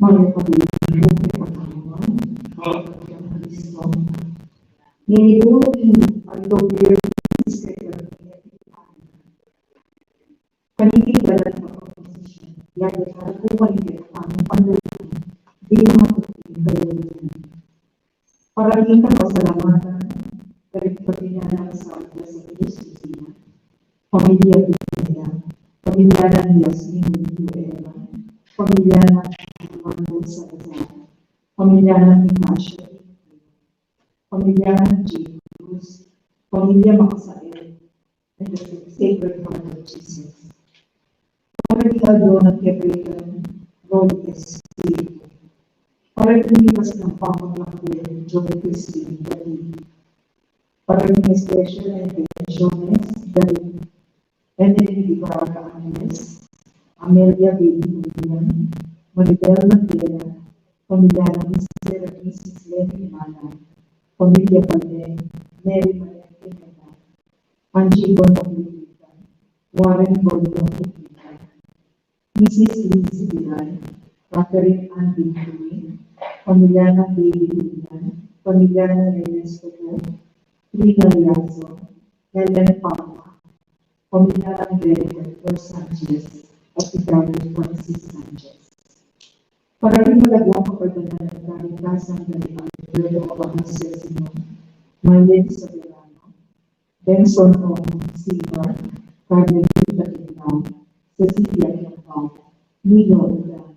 mga pag-ibig ng Panginoon, ng Kristo. Ninibuhin ang dobler kaninigalan ng proposisyon. Yan ay harapuan nila ang panlunan di matutunin kayo yan. Parating ka pasalamatan, karipatinan sa Diyos sa Kristo, pamilya Biblia, pamilya ng Yasmin Yuela, pamilya ng Mando sa Azar, pamilya ng Ignacio, pamilya ng Jesus, pamilya Makasael, and the Sacred Heart of Jesus. Para ikaw ng Kebrekan, Lord Espiritu. Para lumipas ng pangangakil, John Christine, David. Para ng special intentions, David. And then the Baraka Agnes, Amelia Baby William, Maribel Mandela, pamilya ng Mr. at Mrs. Lenny Mana, pamilya Palde, Mary Maria Pineda, Angie Bonapulita, Warren Bonapulita, Mrs. Lindsay Bilal, Catherine Ann Bintuin, pamilya ng Baby William, pamilya ng Reyes Coco, Trina Liazo, Helen Papa, pamilya ng Director Sanchez, at Italia Francis Sanchez. Para rin malagwang kapagdanan ng kaligtasan ng Alfredo Abansesino, Mayen Soberano, Benson Ong Silva, Carmelita Tignaw, Cecilia Tignaw, Nino Ulan,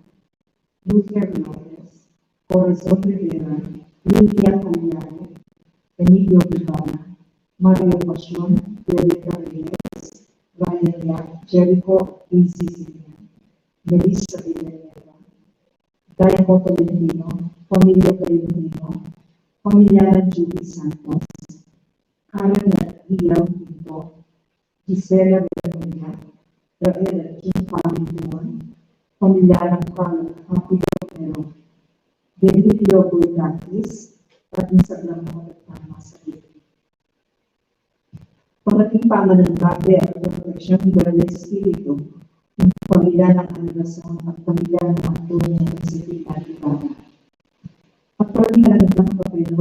Luther Lopez, Corazon Rivera, Lydia Cagliari, Emilio Vivana, Mario Passion, Derek Reyes, Ryan Yap, Jericho Incisilio, Melissa Villanueva, Diamo Tolentino, pamilya Tolentino, pamilya ng Judy Santos, Karen Rial Pinto, Gisela Verona, Rael Kimpangituan, pamilya ng Carl Happy Romero, Benedictio Bulgatis, at Isabel Mogatama sa Biblia. Pangatimpaman ng gabi at proteksyon ng Espiritu, ng pamilya ng Anderson at pamilya ng Antonio ng Sipita Ibana. At pagkinalang ng papel ng